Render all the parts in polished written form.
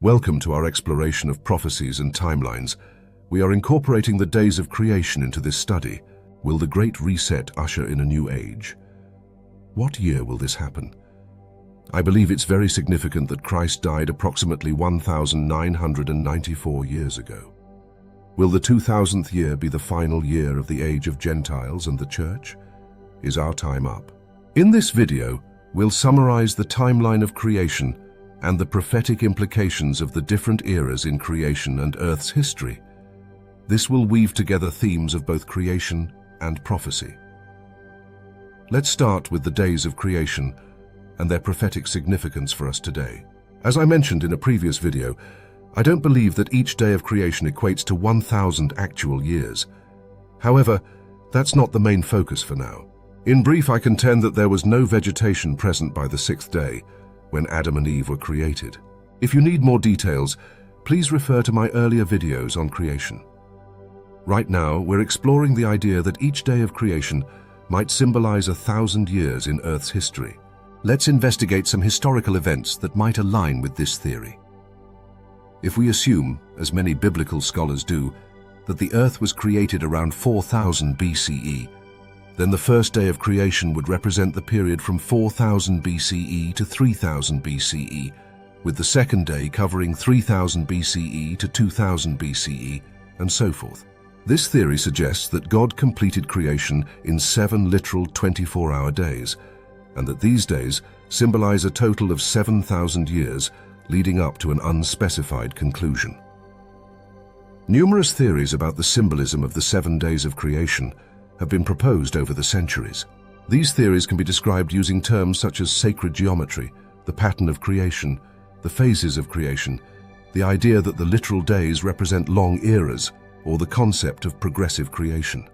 Welcome to our exploration of prophecies and timelines. We are incorporating the days of creation into this study. Will the Great Reset usher in a new age? What year will this happen? I believe it's very significant that Christ died approximately 1,994 years ago. Will the 2000th year be the final year of the age of Gentiles and the Church? Is our time up? In this video, we'll summarize the timeline of creation and the prophetic implications of the different eras in creation and Earth's history. This will weave together themes of both creation and prophecy. Let's start with the days of creation and their prophetic significance for us today. As I mentioned in a previous video, I don't believe that each day of creation equates to 1,000 actual years. However, that's not the main focus for now. In brief, I contend that there was no vegetation present by the sixth day, when Adam and Eve were created. If you need more details, please refer to my earlier videos on creation. Right now, we're exploring the idea that each day of creation might symbolize 1,000 years in Earth's history. Let's investigate some historical events that might align with this theory. If we assume, as many biblical scholars do, that the Earth was created around 4000 BCE, then the first day of creation would represent the period from 4000 BCE to 3000 BCE, with the second day covering 3000 BCE to 2000 BCE, and so forth. This theory suggests that God completed creation in 7 literal 24-hour days, and that these days symbolize a total of 7,000 years, leading up to an unspecified conclusion. Numerous theories about the symbolism of the 7 days of creation have been proposed over the centuries. These theories can be described using terms such as sacred geometry, the pattern of creation, the phases of creation, the idea that the literal days represent long eras, or the concept of progressive creation.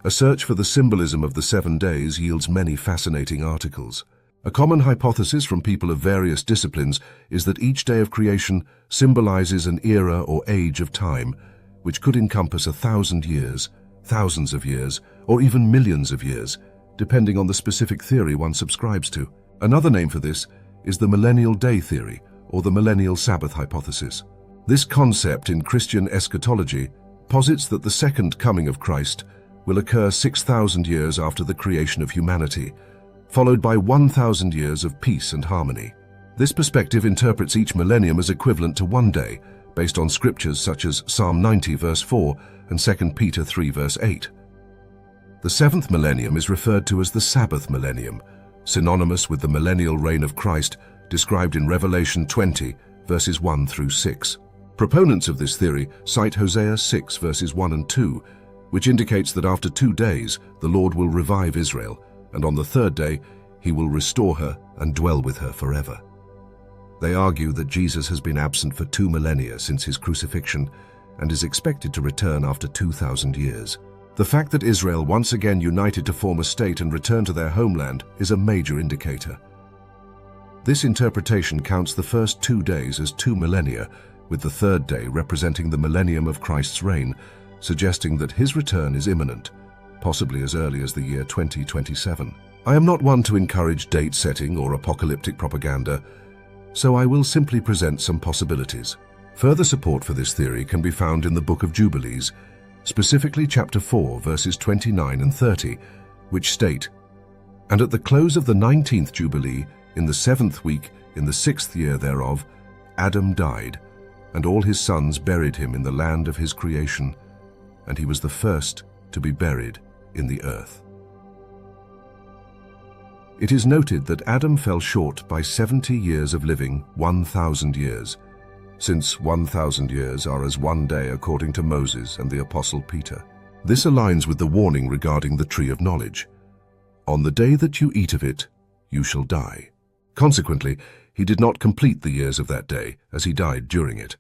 A search for the symbolism of the 7 days yields many fascinating articles. A common hypothesis from people of various disciplines is that each day of creation symbolizes an era or age of time, which could encompass 1,000 years, thousands of years, or even millions of years, depending on the specific theory one subscribes to. Another name for this is the Millennial Day theory, or the Millennial Sabbath hypothesis. This concept in Christian eschatology posits that the second coming of Christ will occur 6,000 years after the creation of humanity, followed by 1,000 years of peace and harmony. This perspective interprets each millennium as equivalent to one day, based on scriptures such as Psalm 90 verse 4 and 2 Peter 3 verse 8. The 7th millennium is referred to as the Sabbath millennium, synonymous with the millennial reign of Christ described in Revelation 20 verses 1 through 6. Proponents of this theory cite Hosea 6 verses 1 and 2, which indicates that after 2 days the Lord will revive Israel, and on the third day he will restore her and dwell with her forever. They argue that Jesus has been absent for 2 millennia since his crucifixion and is expected to return after 2,000 years. The fact that Israel once again united to form a state and return to their homeland is a major indicator. This interpretation counts the first 2 days as 2 millennia, with the third day representing the millennium of Christ's reign, suggesting that his return is imminent, possibly as early as the year 2027. I am not one to encourage date setting or apocalyptic propaganda, so I will simply present some possibilities. Further support for this theory can be found in the Book of Jubilees, specifically chapter 4 verses 29 and 30, which state, "And at the close of the 19th Jubilee, in the 7th week, in the 6th year thereof, Adam died, and all his sons buried him in the land of his creation, and he was the first to be buried in the earth." It is noted that Adam fell short by 70 years of living 1,000 years, since 1,000 years are as 1 day according to Moses and the Apostle Peter. This aligns with the warning regarding the tree of knowledge. "On the day that you eat of it, you shall die." Consequently, he did not complete the years of that day, as he died during it.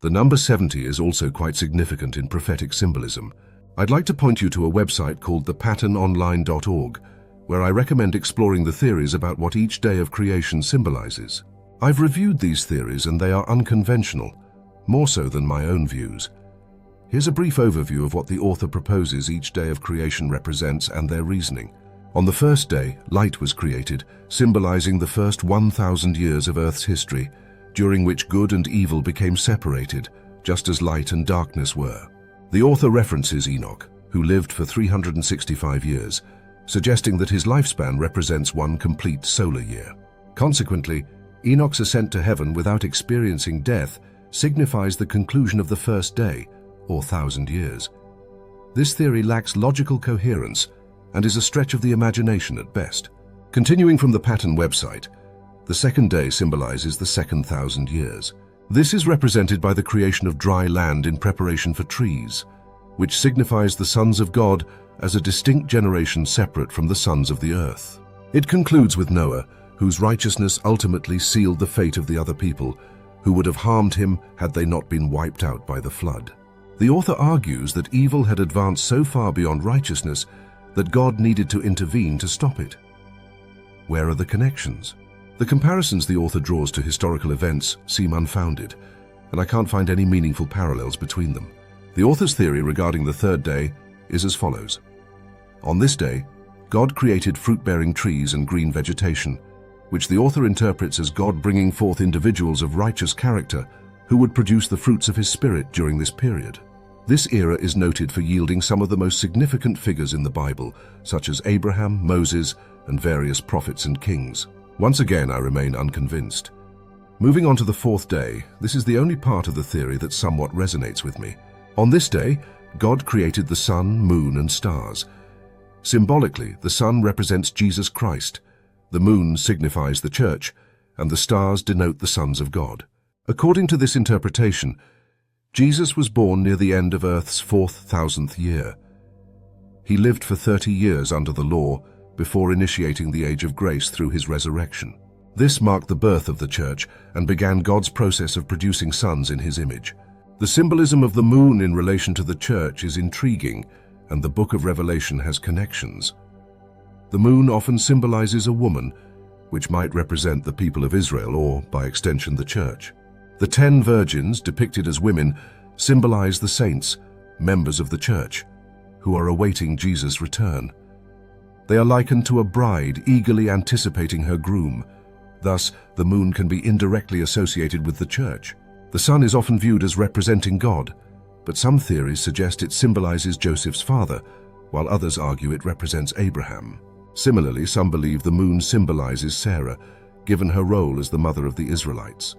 The number 70 is also quite significant in prophetic symbolism. I'd like to point you to a website called thepatternonline.org, where I recommend exploring the theories about what each day of creation symbolizes. I've reviewed these theories and they are unconventional, more so than my own views. Here's a brief overview of what the author proposes each day of creation represents and their reasoning. On the first day, light was created, symbolizing the first 1,000 years of Earth's history, during which good and evil became separated, just as light and darkness were. The author references Enoch, who lived for 365 years, suggesting that his lifespan represents one complete solar year. Consequently, Enoch's ascent to heaven without experiencing death signifies the conclusion of the first day, or 1,000 years. This theory lacks logical coherence and is a stretch of the imagination at best. Continuing from the Pattern website, the second day symbolizes the second 1,000 years. This is represented by the creation of dry land in preparation for trees, which signifies the sons of God as a distinct generation separate from the sons of the earth. It concludes with Noah, whose righteousness ultimately sealed the fate of the other people, who would have harmed him had they not been wiped out by the flood. The author argues that evil had advanced so far beyond righteousness that God needed to intervene to stop it. Where are the connections? The comparisons the author draws to historical events seem unfounded, and I can't find any meaningful parallels between them. The author's theory regarding the third day is as follows. On this day, God created fruit-bearing trees and green vegetation, which the author interprets as God bringing forth individuals of righteous character who would produce the fruits of his spirit during this period. This era is noted for yielding some of the most significant figures in the Bible, such as Abraham, Moses, and various prophets and kings. Once again, I remain unconvinced. Moving on to the fourth day, this is the only part of the theory that somewhat resonates with me. On this day, God created the sun, moon, and stars. Symbolically, the sun represents Jesus Christ, the moon signifies the church, and the stars denote the sons of God. According to this interpretation, Jesus was born near the end of Earth's 4,000th year. He lived for 30 years under the law before initiating the Age of Grace through his resurrection. This marked the birth of the church and began God's process of producing sons in his image. The symbolism of the moon in relation to the church is intriguing, and the book of Revelation has connections. The moon often symbolizes a woman, which might represent the people of Israel or, by extension, the church. The 10 virgins, depicted as women, symbolize the saints, members of the church, who are awaiting Jesus' return. They are likened to a bride eagerly anticipating her groom. Thus, the moon can be indirectly associated with the church. The sun is often viewed as representing God, but some theories suggest it symbolizes Joseph's father, while others argue it represents Abraham. Similarly, some believe the moon symbolizes Sarah, given her role as the mother of the Israelites.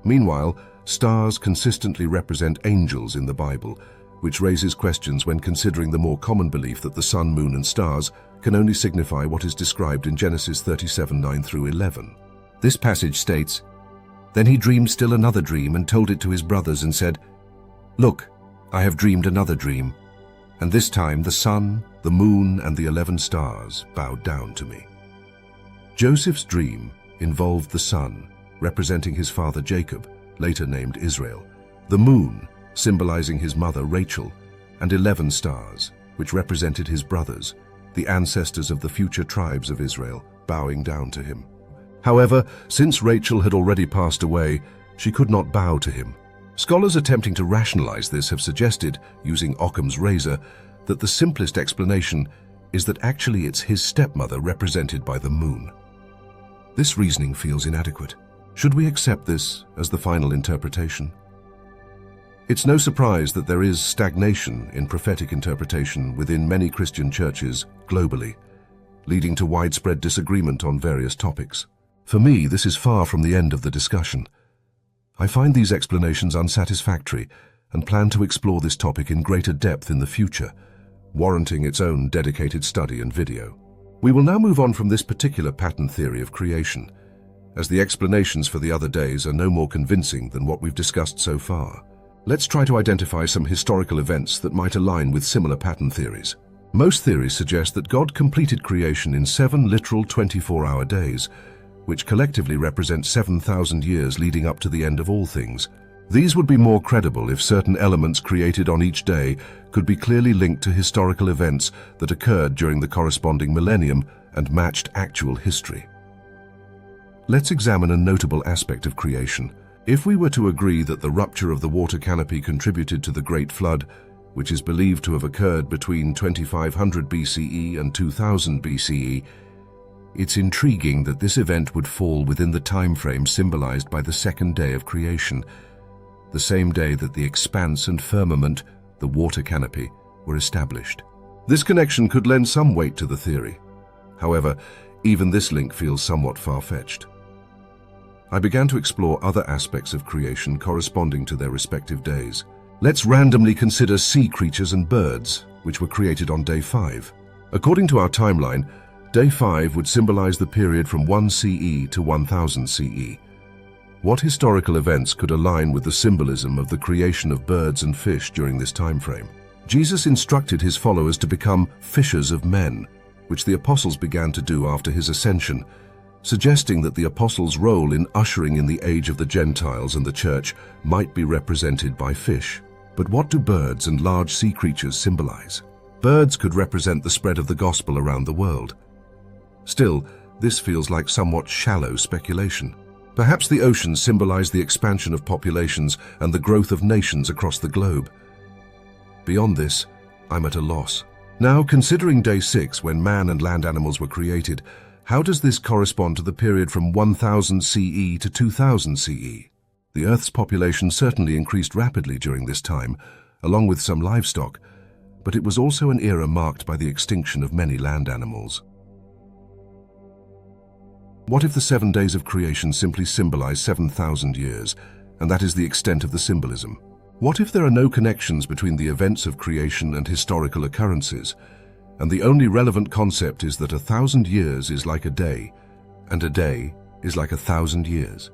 Meanwhile, stars consistently represent angels in the Bible, which raises questions when considering the more common belief that the sun, moon, and stars can only signify what is described in Genesis 37:9 through 11. This passage states, "Then he dreamed still another dream and told it to his brothers and said, 'Look, I have dreamed another dream, and this time the sun, the moon, and the 11 stars bowed down to me.'" Joseph's dream involved the sun, representing his father Jacob, later named Israel, the moon, symbolizing his mother Rachel, and 11 stars, which represented his brothers, the ancestors of the future tribes of Israel, bowing down to him. However, since Rachel had already passed away, she could not bow to him. Scholars attempting to rationalize this have suggested, using Occam's razor, that the simplest explanation is that actually it's his stepmother represented by the moon. This reasoning feels inadequate. Should we accept this as the final interpretation? It's no surprise that there is stagnation in prophetic interpretation within many Christian churches globally, leading to widespread disagreement on various topics. For me, this is far from the end of the discussion. I find these explanations unsatisfactory and plan to explore this topic in greater depth in the future, warranting its own dedicated study and video. We will now move on from this particular pattern theory of creation, as the explanations for the other days are no more convincing than what we've discussed so far. Let's try to identify some historical events that might align with similar pattern theories. Most theories suggest that God completed creation in 7 literal 24-hour days, which collectively represent 7,000 years leading up to the end of all things. These would be more credible if certain elements created on each day could be clearly linked to historical events that occurred during the corresponding millennium and matched actual history. Let's examine a notable aspect of creation. If we were to agree that the rupture of the water canopy contributed to the Great Flood, which is believed to have occurred between 2500 BCE and 2000 BCE, It's intriguing that this event would fall within the time frame symbolized by the second day of creation, the same day that the expanse and firmament, the water canopy, were established. This connection could lend some weight to the theory. However, even this link feels somewhat far-fetched. I began to explore other aspects of creation corresponding to their respective days. Let's randomly consider sea creatures and birds, which were created on day 5. According to our timeline, day 5 would symbolize the period from 1 CE to 1000 CE. What historical events could align with the symbolism of the creation of birds and fish during this time frame? Jesus instructed his followers to become fishers of men, which the apostles began to do after his ascension, suggesting that the apostles' role in ushering in the age of the Gentiles and the church might be represented by fish. But what do birds and large sea creatures symbolize? Birds could represent the spread of the gospel around the world. Still, this feels like somewhat shallow speculation. Perhaps the oceans symbolize the expansion of populations and the growth of nations across the globe. Beyond this, I'm at a loss. Now, considering day 6, when man and land animals were created, how does this correspond to the period from 1000 CE to 2000 CE? The Earth's population certainly increased rapidly during this time, along with some livestock, but it was also an era marked by the extinction of many land animals. What if the 7 days of creation simply symbolize 7,000 years, and that is the extent of the symbolism? What if there are no connections between the events of creation and historical occurrences, and the only relevant concept is that 1,000 years is like a day, and a day is like 1,000 years?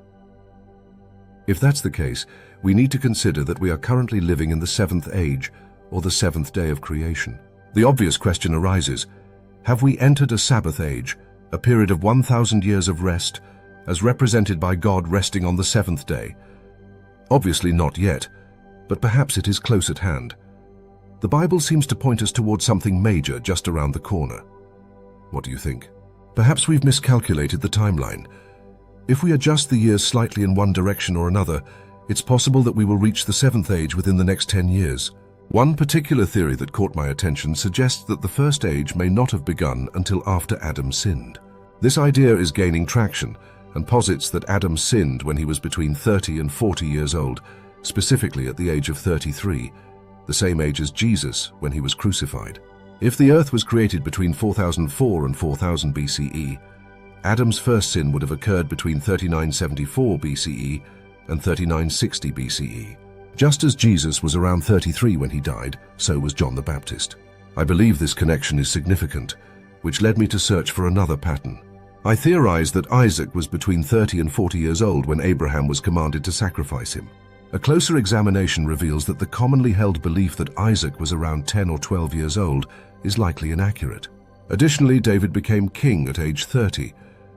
If that's the case, we need to consider that we are currently living in the 7th age, or the 7th day of creation. The obvious question arises, have we entered a Sabbath age, a period of 1,000 years of rest, as represented by God resting on the 7th day? Obviously not yet, but perhaps it is close at hand. The Bible seems to point us towards something major just around the corner. What do you think? Perhaps we've miscalculated the timeline. If we adjust the years slightly in one direction or another, it's possible that we will reach the 7th age within the next 10 years. One particular theory that caught my attention suggests that the first age may not have begun until after Adam sinned. This idea is gaining traction and posits that Adam sinned when he was between 30 and 40 years old, specifically at the age of 33, the same age as Jesus when he was crucified. If the earth was created between 4004 and 4000 BCE, Adam's first sin would have occurred between 3974 BCE and 3960 BCE. Just as Jesus was around 33 when he died, so was John the Baptist. I believe this connection is significant, which led me to search for another pattern. I theorized that Isaac was between 30 and 40 years old when Abraham was commanded to sacrifice him. A closer examination reveals that the commonly held belief that Isaac was around 10 or 12 years old is likely inaccurate. Additionally, David became king at age 30.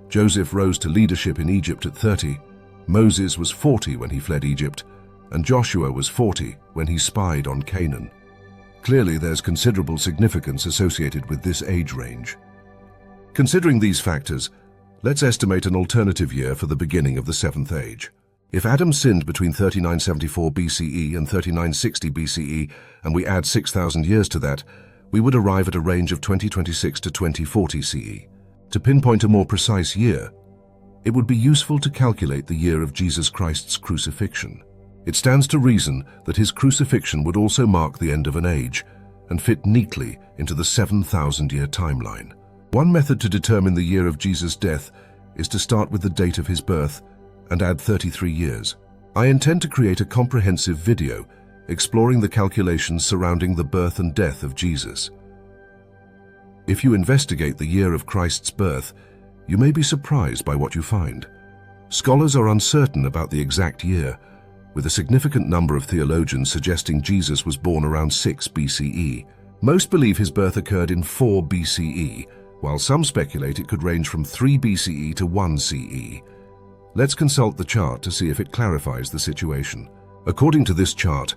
Joseph rose to leadership in Egypt at 30. Moses was 40 when he fled Egypt, and Joshua was 40 when he spied on Canaan. Clearly, there's considerable significance associated with this age range. Considering these factors, let's estimate an alternative year for the beginning of the 7th age. If Adam sinned between 3974 BCE and 3960 BCE, and we add 6,000 years to that, we would arrive at a range of 2026 to 2040 CE. To pinpoint a more precise year, it would be useful to calculate the year of Jesus Christ's crucifixion. It stands to reason that his crucifixion would also mark the end of an age and fit neatly into the 7,000-year timeline. One method to determine the year of Jesus' death is to start with the date of his birth and add 33 years. I intend to create a comprehensive video exploring the calculations surrounding the birth and death of Jesus. If you investigate the year of Christ's birth, you may be surprised by what you find. Scholars are uncertain about the exact year, with a significant number of theologians suggesting Jesus was born around 6 BCE. Most believe his birth occurred in 4 BCE, while some speculate it could range from 3 BCE to 1 CE. Let's consult the chart to see if it clarifies the situation. According to this chart,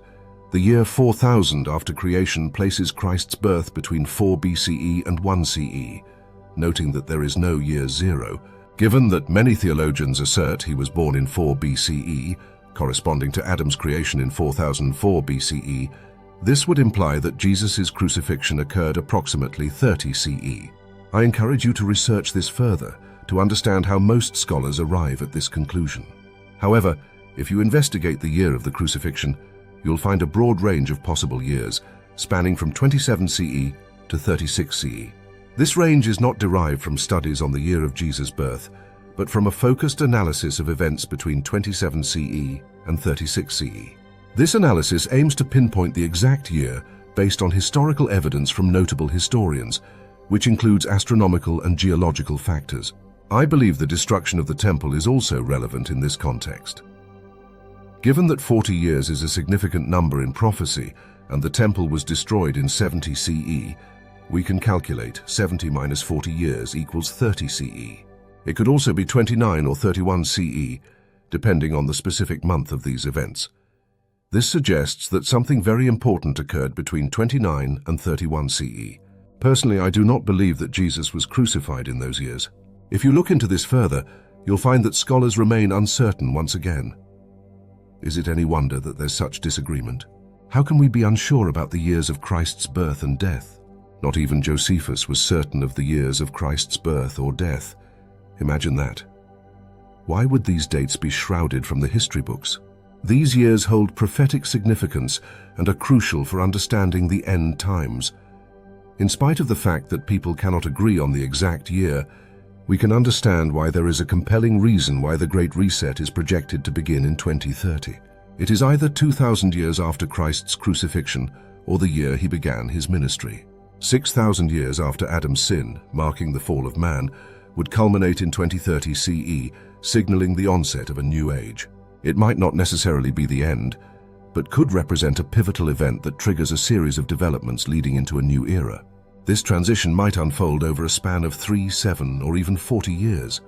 the year 4000 after creation places Christ's birth between 4 BCE and 1 CE, noting that there is no year 0. Given that many theologians assert he was born in 4 BCE, corresponding to Adam's creation in 4004 BCE, this would imply that Jesus' crucifixion occurred approximately 30 CE. I encourage you to research this further to understand how most scholars arrive at this conclusion. However, if you investigate the year of the crucifixion, you'll find a broad range of possible years, spanning from 27 CE to 36 CE. This range is not derived from studies on the year of Jesus' birth, but from a focused analysis of events between 27 CE and 36 CE. This analysis aims to pinpoint the exact year based on historical evidence from notable historians, which includes astronomical and geological factors. I believe the destruction of the temple is also relevant in this context. Given that 40 years is a significant number in prophecy and the temple was destroyed in 70 CE, we can calculate 70 minus 40 years equals 30 CE. It could also be 29 or 31 CE, depending on the specific month of these events. This suggests that something very important occurred between 29 and 31 CE. Personally, I do not believe that Jesus was crucified in those years. If you look into this further, you'll find that scholars remain uncertain once again. Is it any wonder that there's such disagreement? How can we be unsure about the years of Christ's birth and death? Not even Josephus was certain of the years of Christ's birth or death. Imagine that. Why would these dates be shrouded from the history books? These years hold prophetic significance and are crucial for understanding the end times. In spite of the fact that people cannot agree on the exact year, we can understand why there is a compelling reason why the Great Reset is projected to begin in 2030. It is either 2,000 years after Christ's crucifixion or the year he began his ministry. 6,000 years after Adam's sin, marking the fall of man, would culminate in 2030 CE, signaling the onset of a new age. It might not necessarily be the end, but could represent a pivotal event that triggers a series of developments leading into a new era. This transition might unfold over a span of 3, 7, or even 40 years.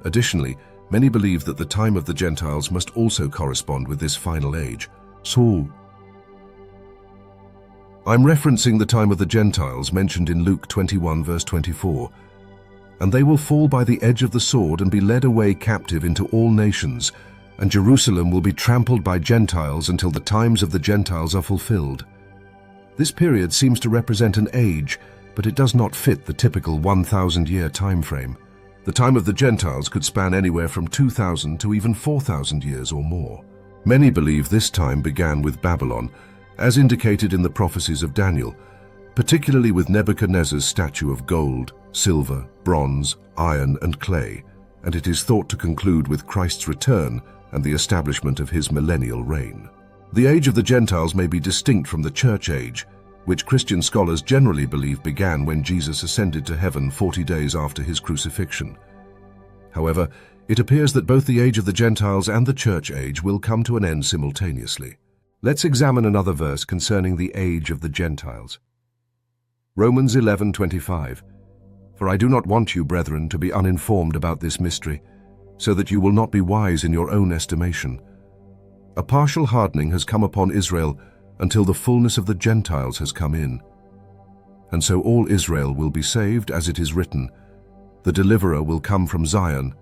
Additionally, many believe that the time of the Gentiles must also correspond with this final age. So, I'm referencing the time of the Gentiles mentioned in Luke 21 verse 24. And they will fall by the edge of the sword and be led away captive into all nations, and Jerusalem will be trampled by Gentiles until the times of the Gentiles are fulfilled. This period seems to represent an age, but it does not fit the typical 1,000-year time frame. The time of the Gentiles could span anywhere from 2,000 to even 4,000 years or more. Many believe this time began with Babylon, as indicated in the prophecies of Daniel, particularly with Nebuchadnezzar's statue of gold, silver, bronze, iron, and clay, and it is thought to conclude with Christ's return and the establishment of his millennial reign. The age of the Gentiles may be distinct from the church age, which Christian scholars generally believe began when Jesus ascended to heaven 40 days after his crucifixion. However, it appears that both the age of the Gentiles and the church age will come to an end simultaneously. Let's examine another verse concerning the age of the Gentiles. Romans 11:25. For I do not want you, brethren, to be uninformed about this mystery, so that you will not be wise in your own estimation. A partial hardening has come upon Israel until the fullness of the Gentiles has come in. And so all Israel will be saved, as it is written, the deliverer will come from Zion,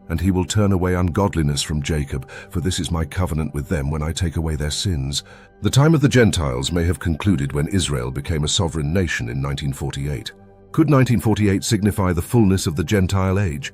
and he will turn away ungodliness from Jacob, for this is my covenant with them when I take away their sins. The time of the Gentiles may have concluded when Israel became a sovereign nation in 1948. Could 1948 signify the fullness of the Gentile age?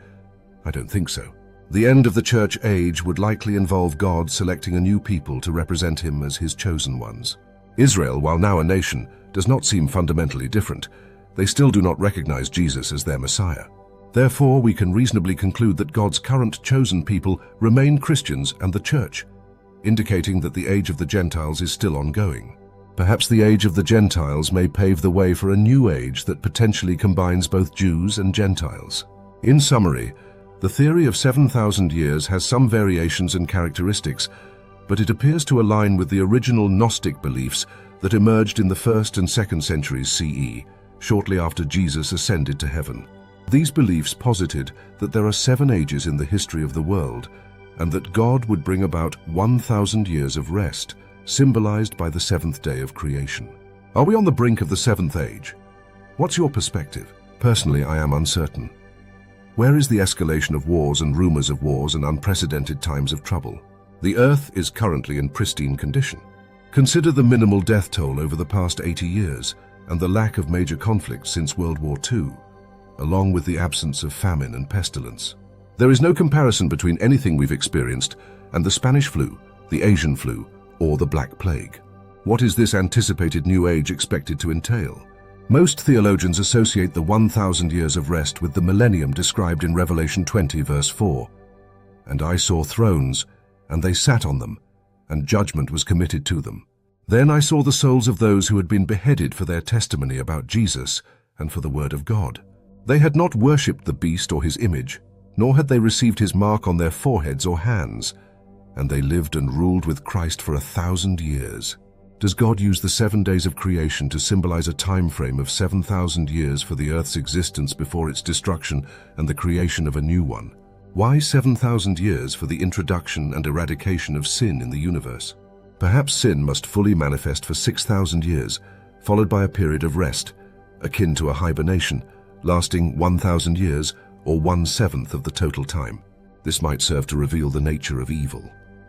I don't think so. The end of the church age would likely involve God selecting a new people to represent him as his chosen ones. Israel, while now a nation, does not seem fundamentally different. They still do not recognize Jesus as their Messiah. Therefore, we can reasonably conclude that God's current chosen people remain Christians and the church, indicating that the age of the Gentiles is still ongoing. Perhaps the age of the Gentiles may pave the way for a new age that potentially combines both Jews and Gentiles. In summary, the theory of 7,000 years has some variations and characteristics, but it appears to align with the original Gnostic beliefs that emerged in the 1st and 2nd centuries CE, shortly after Jesus ascended to heaven. These beliefs posited that there are 7 ages in the history of the world, and that God would bring about 1,000 years of rest, symbolized by the 7th day of creation. Are we on the brink of the 7th age? What's your perspective? Personally, I am uncertain. Where is the escalation of wars and rumors of wars and unprecedented times of trouble? The Earth is currently in pristine condition. Consider the minimal death toll over the past 80 years and the lack of major conflicts since World War II. along with the absence of famine and pestilence. There is no comparison between anything we've experienced and the Spanish flu, the Asian flu, or the Black Plague. What is this anticipated new age expected to entail? Most theologians associate the 1,000 years of rest with the millennium described in Revelation 20, verse 4. "And I saw thrones, and they sat on them, and judgment was committed to them. Then I saw the souls of those who had been beheaded for their testimony about Jesus and for the word of God. They had not worshipped the beast or his image, nor had they received his mark on their foreheads or hands, and they lived and ruled with Christ for 1,000 years." Does God use the 7 days of creation to symbolize a time frame of 7,000 years for the earth's existence before its destruction and the creation of a new one? Why 7,000 years for the introduction and eradication of sin in the universe? Perhaps sin must fully manifest for 6,000 years, followed by a period of rest, akin to a hibernation, lasting 1,000 years or 1/7 of the total time. This might serve to reveal the nature of evil.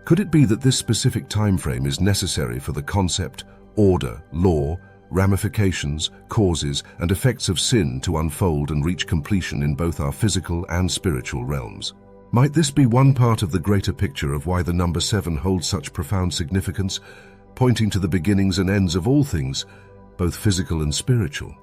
Could it be that this specific time frame is necessary for the concept, order, law, ramifications, causes, and effects of sin to unfold and reach completion in both our physical and spiritual realms? Might this be one part of the greater picture of why the number 7 holds such profound significance, pointing to the beginnings and ends of all things, both physical and spiritual?